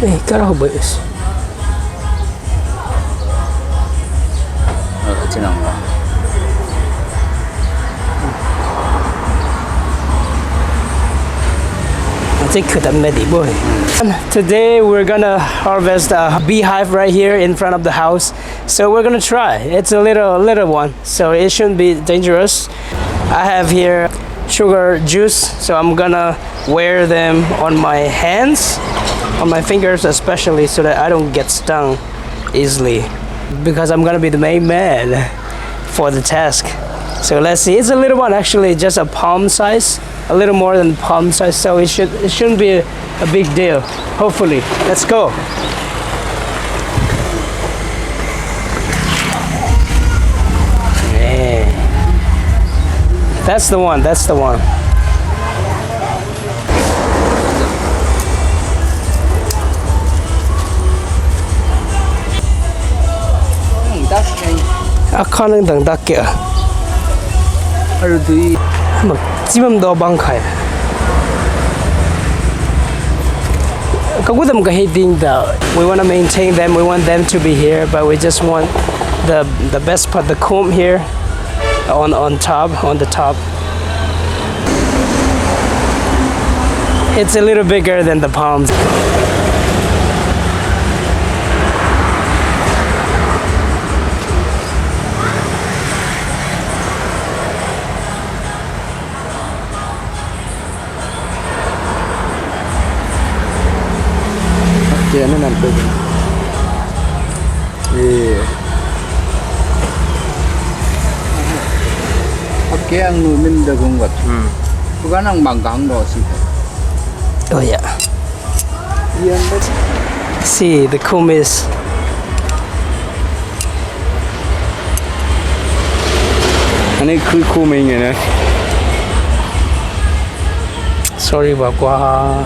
Ê, cái đó bự. Trên lòng đó. Today we're gonna harvest a beehive right here in front of the house. So we're gonna try. It's a little one, so it shouldn't be dangerous. I have here sugar juice, so I'm gonna wear them on my hands, on my fingers especially, so that I don't get stung easily, because I'm gonna be the main man for the task. So let's see. It's a little one, actually, just a palm size, a little more than palm size, so it shouldn't be a big deal, hopefully. Let's go. Yeah. That's the one, that's the one. 아까는 당답게 하루도 막 찜음 더 방카야 그거도 뭔가 heating we want to maintain them, we want them to be here, but we just want the best part, the comb here on the top. It's a little bigger than the palms. Nó nằm từ 밖에 안 놓는데 그런 것 같아. 그거는 망가한 거 같습니다. Oh yeah. See, the comb is 아니 그 코밍이네. sorry about quá.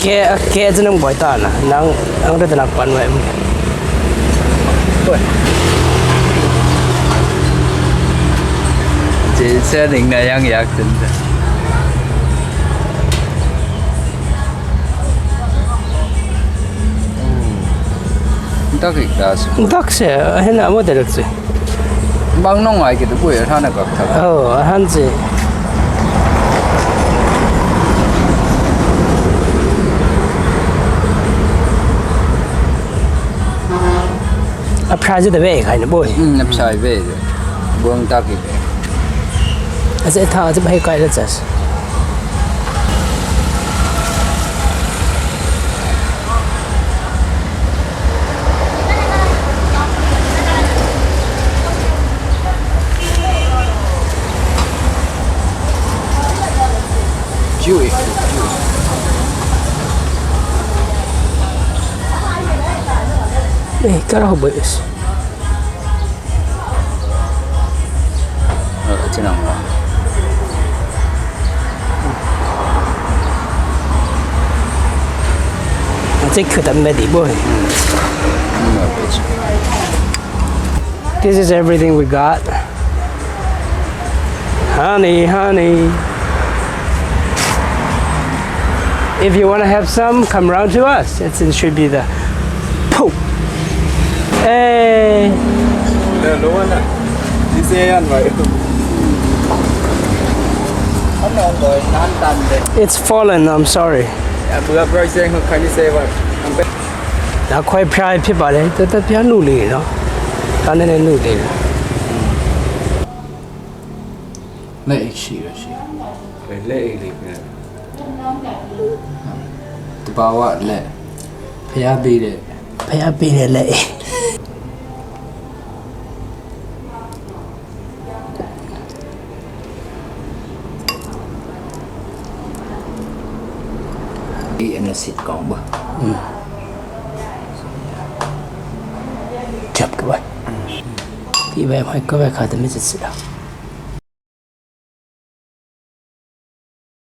Kaya dyan ang buwata na. Ang tatanakpan mo. Chị sẽ định này ăn giặc tình. 딱 있다. 딱새 해나 뭐 되겠지. 막농 와이기도 보여 하나 같아. 한지. Apply the way kind of boy. Apply way. Buông ta kịp. Sẽ thao sẽ bay quay ra chứ. Ê, cái đó bự. Trên lòng đó. This is everything we got. Honey. If you want to have some, come round to us. It should be the poof. Hey. It's fallen, I'm sorry. Đã quay prai phía bà đấy, tôi phía nụ lì đó. Ta nên nụ lì. Lệ xì. Phải lệ lì nè. Tôi bảo ạ lệ. Phải bị lệ. Em là xịt còn bơ. Chập các bạn. Thì về phải có vẻ khá là mới dịch sự đâu.